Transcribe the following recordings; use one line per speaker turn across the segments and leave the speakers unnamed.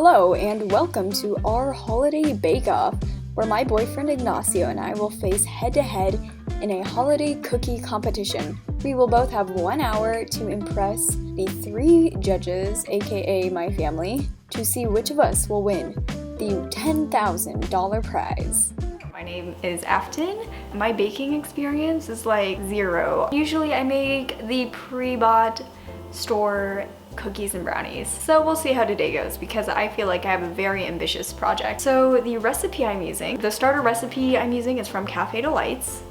Hello and welcome to our holiday bake-off, where my boyfriend Ignacio and I will face head-to-head in a holiday cookie competition. We will both have 1 hour to impress the 3 judges, aka my family, to see which of us will win the $10,000 prize.
My name is Afton. My baking experience is like 0. Usually I make the pre-bought store cookies and brownies. So we'll see how today goes because I feel like I have a very ambitious project. So the recipe I'm using, the starter recipe I'm using is from Cafe Delights,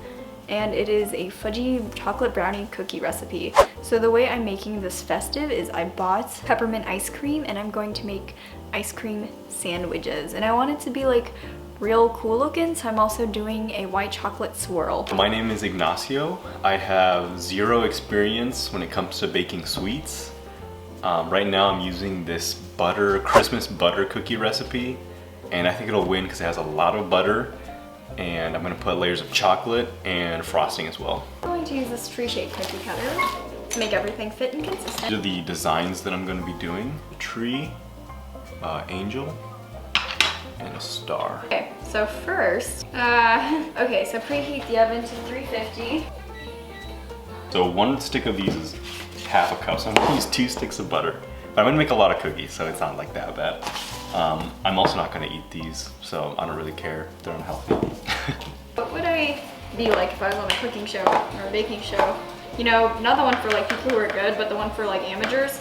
and it is a fudgy chocolate brownie cookie recipe. So the way I'm making this festive is I bought peppermint ice cream and I'm going to make ice cream sandwiches. And I want it to be like real cool looking, so I'm also doing a white chocolate swirl.
My name is Ignacio. I have 0 experience when it comes to baking sweets. Right now I'm using this Christmas butter cookie recipe, and I think it'll win because it has a lot of butter, and I'm gonna put layers of chocolate and frosting as well.
I'm going to use this tree-shaped cookie cutter to make everything fit and consistent.
These are the designs that I'm gonna be doing. A tree, angel, and a star.
Okay, so first, so preheat the oven to 350.
So 1 stick of these is half a cup, so I'm gonna use 2 sticks of butter. But I'm gonna make a lot of cookies, so it's not like that bad. I'm also not gonna eat these, so I don't really care. They're unhealthy.
What would I be like if I was on a cooking show or a baking show? You know, not the one for like people who are good, but the one for like amateurs.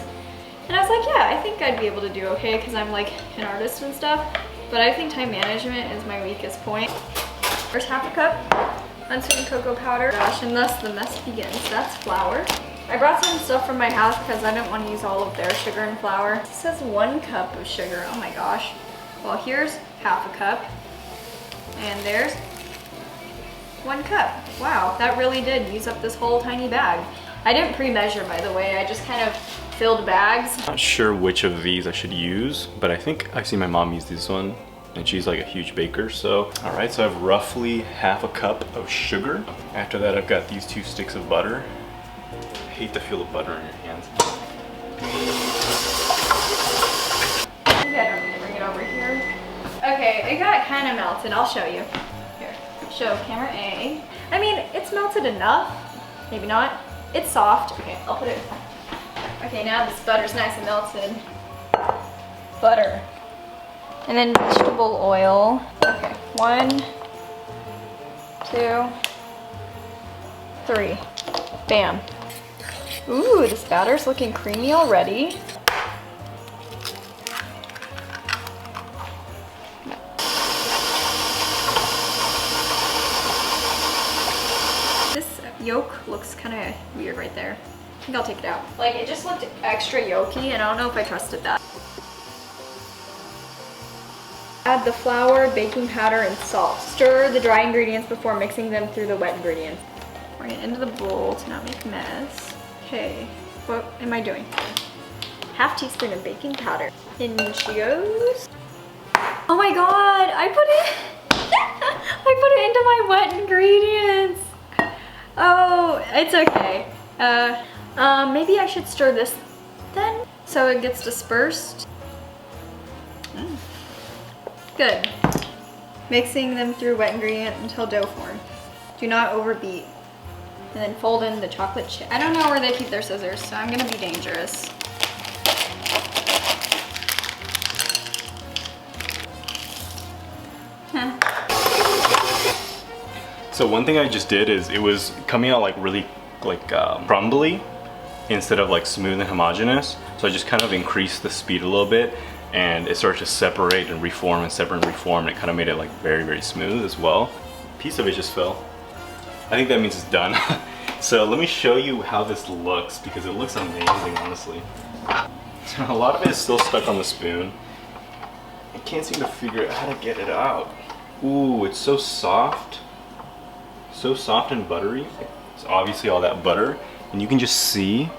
And I was like, yeah, I think I'd be able to do okay because I'm like an artist and stuff. But I think time management is my weakest point. There's half a cup unsweetened cocoa powder. Gosh, and thus the mess begins. That's flour. I brought some stuff from my house because I didn't want to use all of their sugar and flour. It says 1 cup of sugar. Oh my gosh. Well, here's half a cup. And there's 1 cup. Wow, that really did use up this whole tiny bag. I didn't pre-measure, by the way. I just kind of filled bags.
Not sure which of these I should use, but I think I've seen my mom use this one, and she's like a huge baker, so. All right, so I have roughly half a cup of sugar. After that, I've got these 2 sticks of butter. I hate the feel of butter in your hands.
Maybe I don't need to bring it over here. Okay, it got kind of melted. I'll show you. Here, show camera A. I mean, it's melted enough. Maybe not. It's soft. Okay, I'll put it. Okay, now this butter's nice and melted. Butter. And then vegetable oil. Okay, 1, 2, 3. Bam. Ooh, this batter's looking creamy already. This yolk looks kind of weird right there. I think I'll take it out. Like, it just looked extra yolky, and I don't know if I trusted that. Add the flour, baking powder, and salt. Stir the dry ingredients before mixing them through the wet ingredients. Pour it into the bowl to not make a mess. Okay, what am I doing? Half teaspoon of baking powder. In she goes. Oh my god, I put it into my wet ingredients. Oh, it's okay. Maybe I should stir this then so it gets dispersed. Good. Mixing them through wet ingredient until dough form. Do not overbeat. And then fold in the chocolate chip. I don't know where they keep their scissors, so I'm gonna be dangerous.
So one thing I just did is it was coming out like really crumbly instead of like smooth and homogeneous. So I just kind of increased the speed a little bit, and it started to separate and reform and separate and reform, and it kind of made it like very, very smooth as well. A piece of it just fell. I think that means it's done. So let me show you how this looks because it looks amazing, honestly. A lot of it is still stuck on the spoon. I can't seem to figure out how to get it out. Ooh, it's so soft. So soft and buttery. It's obviously all that butter, and you can just see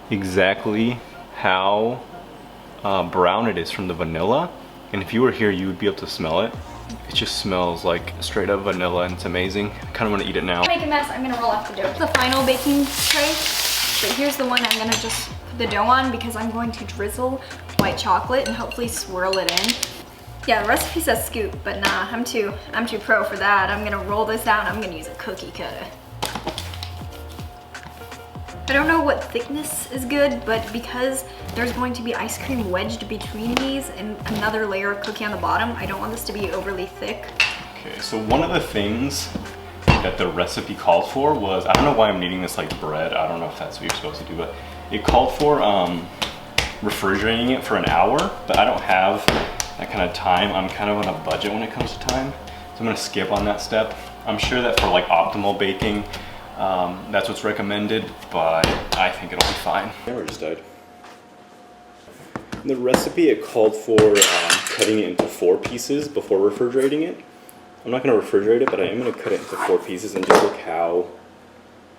exactly how brown it is from the vanilla. And if you were here, you would be able to smell it. It just smells like straight up vanilla, and it's amazing. I kind of want to eat it now.
Make a mess, I'm gonna roll off the dough. The final baking tray, but here's the one I'm gonna just put the dough on because I'm going to drizzle white chocolate and hopefully swirl it in. Yeah, the recipe says scoop, but nah, I'm too pro for that. I'm gonna roll this out and I'm gonna use a cookie cutter. I don't know what thickness is good, but because there's going to be ice cream wedged between these and another layer of cookie on the bottom, I don't want this to be overly thick.
Okay, so one of the things that the recipe called for was, I don't know why I'm kneading this like bread, I don't know if that's what you're supposed to do, but it called for refrigerating it for an hour, but I don't have that kind of time. I'm kind of on a budget when it comes to time, so I'm gonna skip on that step. I'm sure that for like optimal baking, that's what's recommended, but I think it'll be fine. Camera just died. In the recipe, it called for cutting it into 4 pieces before refrigerating it. I'm not going to refrigerate it, but I am going to cut it into 4 pieces and just look how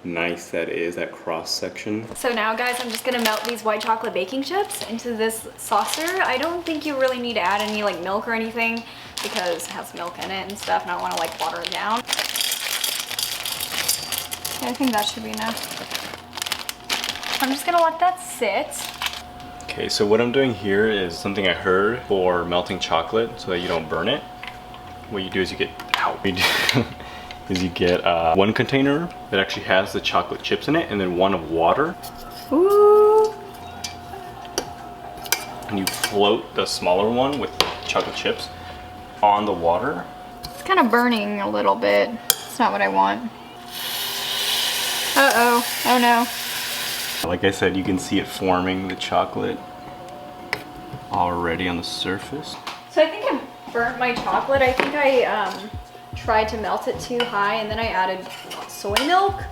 nice that is, that cross section.
So now guys, I'm just gonna melt these white chocolate baking chips into this saucer. I don't think you really need to add any like milk or anything because it has milk in it and stuff, and I don't want to like water it down. I think that should be enough. I'm just gonna let that sit.
Okay, so what I'm doing here is something I heard for melting chocolate so that you don't burn it. What you do is you get, one container that actually has the chocolate chips in it, and then one of water.
Ooh.
And you float the smaller one with chocolate chips on the water.
It's kind of burning a little bit. It's not what I want. Uh-oh, oh no.
Like I said, you can see it forming the chocolate already on the surface.
So I think I burnt my chocolate. I think I tried to melt it too high, and then I added soy milk,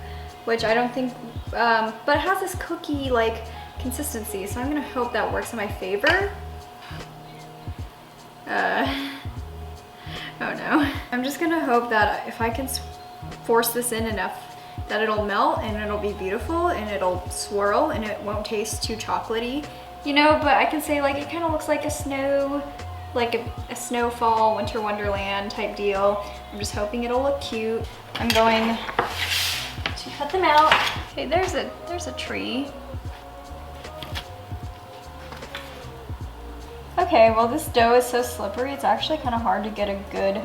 which I don't think, but it has this cookie like consistency, so I'm gonna hope that works in my favor. Oh no. I'm just gonna hope that if I can force this in enough that it'll melt and it'll be beautiful and it'll swirl and it won't taste too chocolatey, you know, but I can say like it kind of looks like a snow, like a snowfall, winter wonderland type deal. I'm just hoping it'll look cute. I'm going to cut them out. Okay, there's a tree. Okay, well this dough is so slippery, it's actually kind of hard to get a good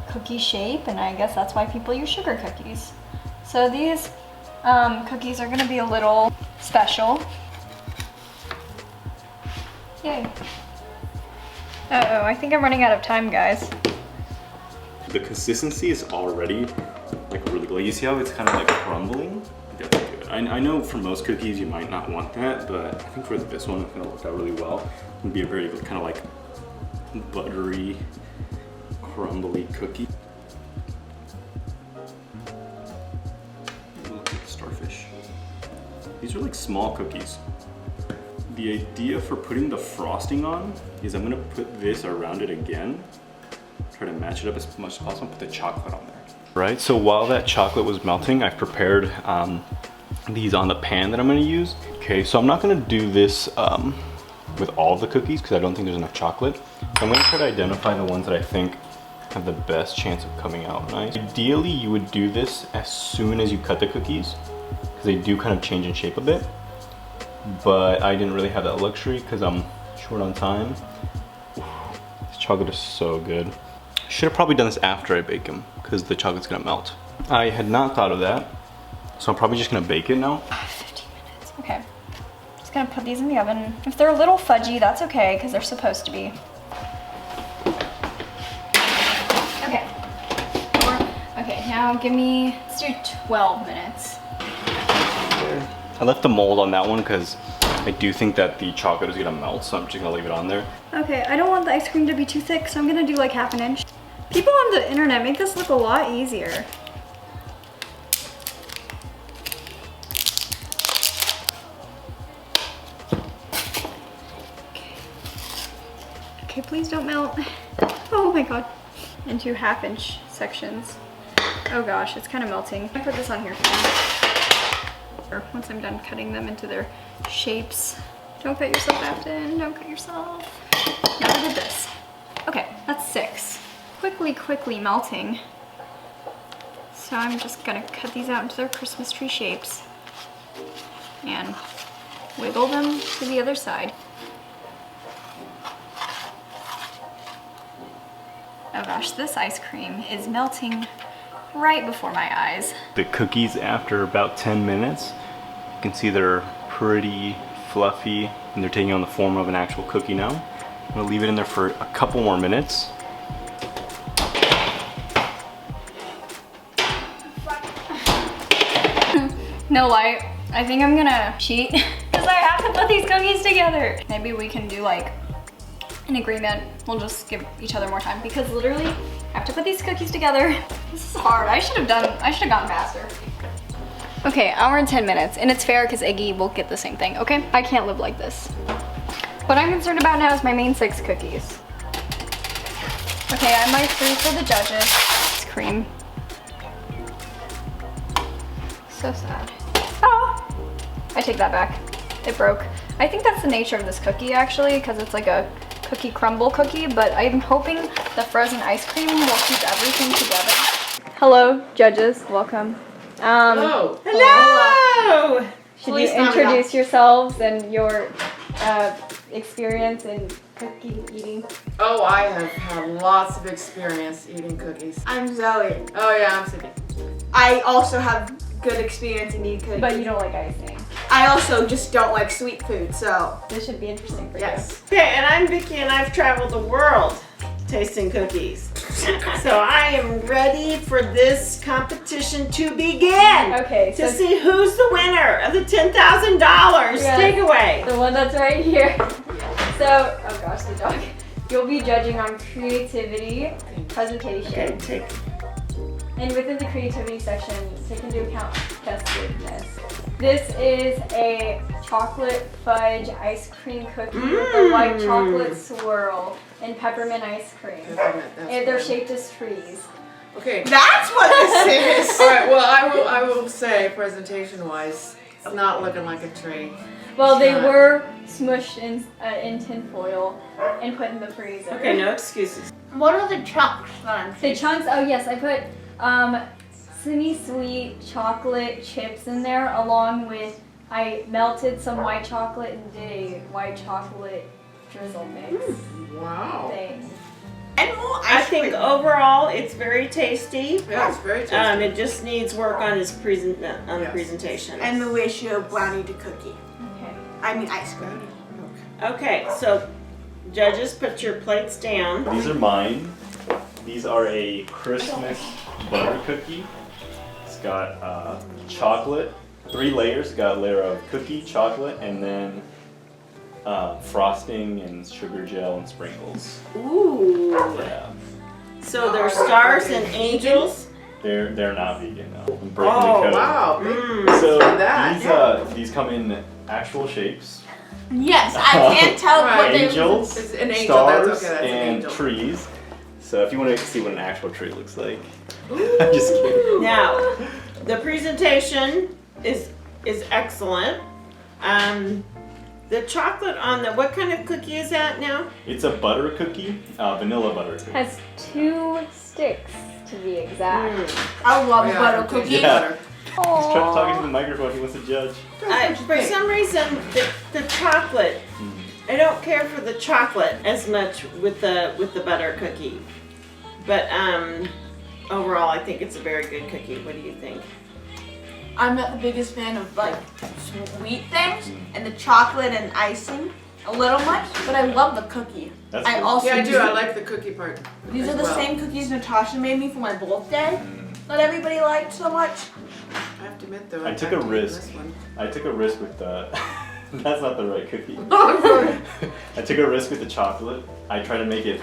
cookie shape, and I guess that's why people use sugar cookies. So these cookies are gonna be a little special. Yay. Uh-oh, I think I'm running out of time, guys.
The consistency is already like really good. You see how it's kind of like crumbling? That's good. I know for most cookies you might not want that, but I think for this one it's gonna work out really well. It's gonna be a very kind of like buttery, crumbly cookie. Look at the starfish. These are like small cookies. The idea for putting the frosting on is I'm gonna put this around it again. Try to match it up as much as possible, put the chocolate on there. Right, so while that chocolate was melting, I've prepared these on the pan that I'm gonna use. Okay, so I'm not gonna do this with all the cookies because I don't think there's enough chocolate. So I'm gonna try to identify the ones that I think have the best chance of coming out nice. Ideally, you would do this as soon as you cut the cookies because they do kind of change in shape a bit. But I didn't really have that luxury because I'm short on time. This chocolate is so good. I should have probably done this after I bake them because the chocolate's gonna melt. I had not thought of that, so I'm probably just gonna bake it now.
15 minutes, okay. Just gonna put these in the oven. If they're a little fudgy, that's okay because they're supposed to be. Okay. Okay, now let's do 12 minutes.
I left the mold on that one because I do think that the chocolate is gonna melt, so I'm just gonna leave it on there.
Okay, I don't want the ice cream to be too thick, so I'm gonna do like half an inch. People on the internet make this look a lot easier. Okay, please don't melt. Oh my god. Into half-inch sections. Oh gosh, it's kind of melting. I put this on here for now. Once I'm done cutting them into their shapes. Don't cut yourself, Afton. Don't cut yourself. Never did this. Okay, that's 6. Quickly melting. So I'm just gonna cut these out into their Christmas tree shapes. And wiggle them to the other side. Oh gosh, this ice cream is melting right before my eyes.
The cookies, after about 10 minutes, you can see they're pretty fluffy and they're taking on the form of an actual cookie now. I'm gonna leave it in there for a couple more minutes.
No lie, I think I'm gonna cheat because I have to put these cookies together. Maybe we can do like an agreement. We'll just give each other more time because literally I have to put these cookies together. This is hard. I should have gone faster. Okay, hour and 10 minutes, and it's fair because Iggy will get the same thing, okay? I can't live like this. What I'm concerned about now is my main 6 cookies. Okay, I have my 3 for the judges. It's cream. So sad. Oh! I take that back. It broke. I think that's the nature of this cookie actually, because it's like a cookie crumble cookie, but I'm hoping the frozen ice cream will keep everything together. Hello, judges. Welcome.
Hello.
Hello!
Should you introduce yourselves and your experience in cookie eating?
Oh, I have had lots of experience eating cookies.
I'm Zoe.
Oh yeah, I'm Cindy.
I also have good experience in eating cookies.
But you don't like icing.
I also just don't like sweet food, so.
This should be interesting for
Yes.
Okay, and I'm Vicky, and I've traveled the world tasting cookies. So I am ready for this competition to begin.
you. Okay,
To
so
see who's the winner of the $10,000
Yes.
takeaway.
the one that's right here. So, oh gosh, the dog. You'll be judging on creativity, presentation,
Okay, take.
and within the creativity section, take into account festiveness. This is a chocolate fudge ice cream cookie with a white chocolate swirl and peppermint ice cream. And they're shaped as trees.
Okay.
That's what this is!
All right. Well, I will say, presentation-wise, it's not looking like a tree.
Well, they
Shut.
were smushed in tin foil and put in the freezer.
Okay, no excuses.
What are the chunks that I'm
The chunks, oh yes, I put semi-sweet chocolate chips in there along with, I melted some white chocolate and did a white chocolate drizzle mix
Wow.
thing.
And more
I
ice
think
cream.
overall it's very tasty.
Yeah, it's very tasty.
It just needs work on his
Yes.
presentation.
And the ratio of brownie to cookie.
Okay.
I mean ice cream.
Okay, so judges, put your plates down.
These are mine. These are a Christmas butter cookie. It's got chocolate, 3 layers. It's got a layer of cookie, chocolate, and then frosting and sugar gel and sprinkles.
Ooh.
Yeah,
So there's stars and angels.
they're not vegan. No. I'm breaking
Oh,
the code.
Wow.
So
that.
these come in actual shapes.
Yes, I can't tell what they
Angels,
It's an angel.
stars,
That's okay. That's an
and
angel.
trees. So if you want to see what an actual tree looks like, I'm just kidding.
Now, the presentation is excellent. The chocolate on the, what kind of cookie is that now?
It's a butter cookie, vanilla butter cookie.
Has 2 sticks to be exact.
I love
Yeah,
butter
okay.
cookies.
Yeah. He's
Aww.
trying to talk into the microphone. He wants to judge.
For some reason, the chocolate, I don't care for the chocolate as much with the butter cookie. But overall, I think it's a very good cookie. What do you think?
I'm not the biggest fan of like sweet things and the chocolate and icing a little much, but I love the cookie.
That's
I
good.
also
Yeah, I do. I like the cookie part.
These
as
are the
well.
same cookies Natasha made me for my birthday. That everybody liked so much.
I have to admit though,
I
I'm
took a
not eating
risk.
this one.
I took a risk with the. That's not the right cookie.
Oh, sorry.
I took a risk with the chocolate. I tried to make it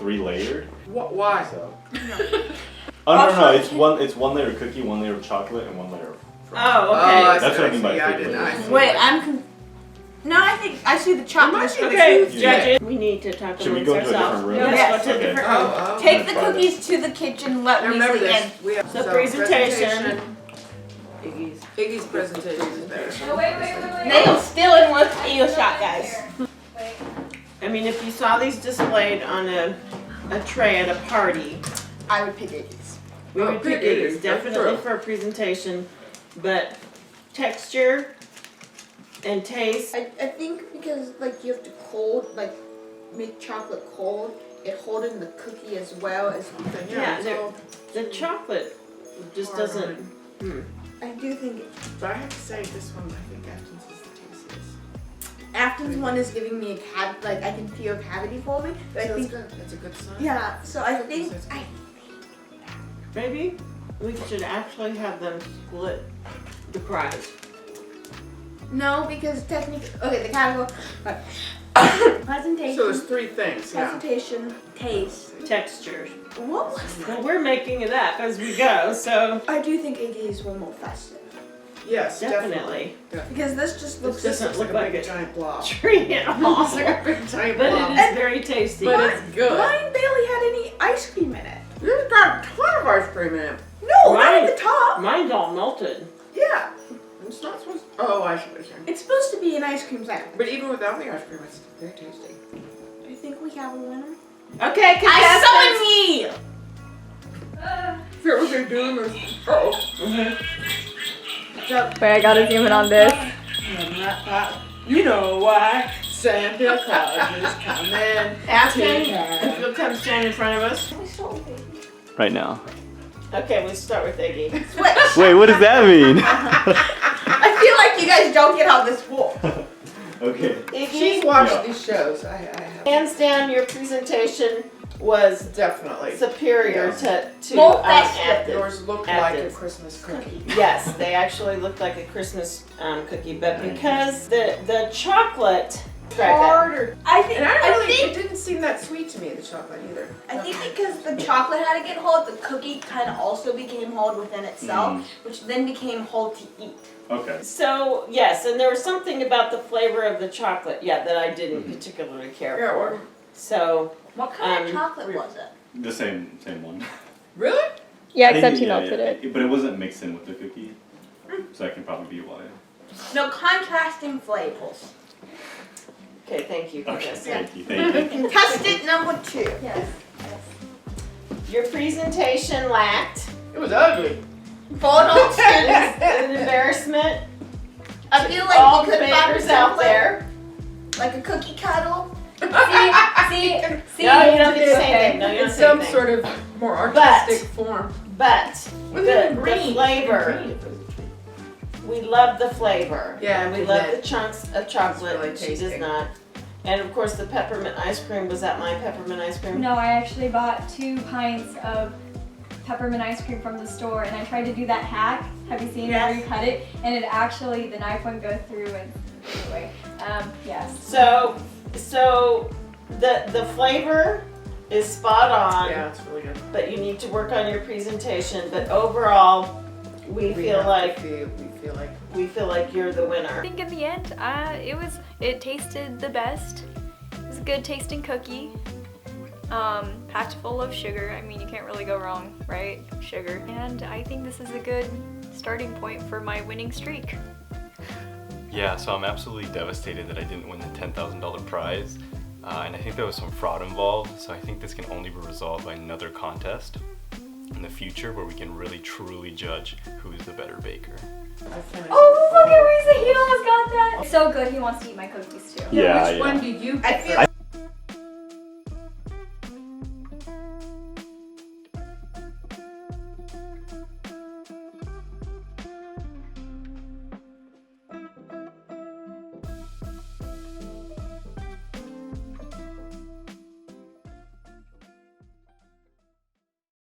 3 layered.
Why?
So. Oh no, it's one layer of cookie, 1 layer of chocolate, and 1 layer of.
Oh,
I
okay.
see,
That's what I mean
see.
by
Yeah, I
fake
didn't.
layer.
I see.
Wait, No, I think I see the chocolate.
might be
Okay,
the
judges, we need to talk
Should we
amongst
go into a
ourselves.
different room?
Let's
Yes.
go to a
Okay.
different room.
Oh,
Take the
Try this.
cookies to the kitchen. Let
Now
me
remember
see
this.
in.
We have
So presentation.
Iggy's presentation is there.
Oh, wait.
Nail still in one earshot, guys.
Wait.
I mean, if you saw these displayed on a tray at a party,
I would pick Iggy's.
we
Oh,
would pick
pick
these
Iggy's, that's
definitely
true.
for a presentation. But texture, and taste.
I think because like you have to make chocolate cold, it hold in the cookie as well as
The chocolate just doesn't.
I do think
But I have to say, this one, I think Afton's is the tastiest.
Afton's one is giving me I can feel a cavity forming. But
So
I
it's
think
good. That's a good sign.
yeah. So I think
Maybe we should actually have them split the prize.
no, because technically, okay, the category presentation,
So there's three things. Yeah.
presentation, taste.
Textures.
What was that?
Well, we're making it up as we go, so
I do think Iggy's one more festive
Yes,
definitely.
because this just looks.
This doesn't look like
a
a
giant blob.
tree at all.
It's like a big giant
But
blob.
it is very tasty.
But it's good.
Mine barely had any ice cream in it.
You've got a ton of ice cream in it.
No, not
Mine-
at the top.
Mine's all melted.
Yeah,
It's not supposed to. Oh, I see what you're saying.
it's supposed to be an ice cream sandwich.
But even without the ice cream, it's very tasty.
I think we have a winner.
Okay,
I summon ye!
Is that what they're doing? Or...
Wait, I gotta zoom in on this.
You know why Santa Claus is coming.
Afton, if you'll come stand in front of us.
Right now.
Okay, we'll start with Iggy.
Switch.
Wait, what does that mean?
I feel like you guys don't get how this works.
Okay.
She's
Iggy,
watched these shows. I have.
hands down, your presentation was
Definitely.
superior to
More festive.
Afton.
Yours looked like a
Afton's.
Christmas cookie.
Yes, they actually looked like a Christmas cookie, but because the chocolate
Harder.
I think.
And
I
it
think.
didn't seem that sweet to me, the chocolate either.
I think because the chocolate had to get hard, the cookie kind of also became hard within itself, which then became hard to eat.
Okay.
So yes, and there was something about the flavor of the chocolate, that I didn't particularly care
Yeah,
for.
well-
So
What kind of
Um,
chocolate was it?
The same one.
Really?
Yeah,
I think
except he melted it.
But it wasn't mixed in with the cookie. So that can probably be why.
No contrasting flavors.
okay, thank you.
Okay,
Vanessa.
thank you, thank you.
Contestant number 2.
Yes.
Your presentation lacked
It was ugly.
For adult students,
an embarrassment.
I feel like
All
we
the
could find
bakers out
something
there.
like a cookie cuddle.
See,
No, you don't get to say
Okay.
anything. No, you
In
don't say
some
anything.
sort of more artistic form.
But
With
the
green.
flavor,
Green.
we love the flavor.
Yeah,
and we
we
love
did.
the chunks of chocolate.
really
She does
tasty.
not. And of course, the peppermint ice cream. Was that my peppermint ice cream?
No, I actually bought 2 pints of peppermint ice cream from the store, and I tried to do that hack. Have you seen it where you cut it? And it actually, the knife wouldn't go through, and anyway, yes.
So the flavor is spot on.
Yeah, it's really good.
But you need to work on your presentation. But overall, we feel like you're the
I
winner.
think in the end, it tasted the best. It was a good tasting cookie. Packed full of sugar. I mean, you can't really go wrong, right? Sugar. And I think this is a good starting point for my winning streak.
Yeah, so I'm absolutely devastated that I didn't win the $10,000 prize. And I think there was some fraud involved, so I think this can only be resolved by another contest in the future where we can really truly judge who's the better baker.
Oh, look at Reese, he almost got that. So good, he wants to eat my cookies too.
Yeah,
Which one do you
I
prefer?
feel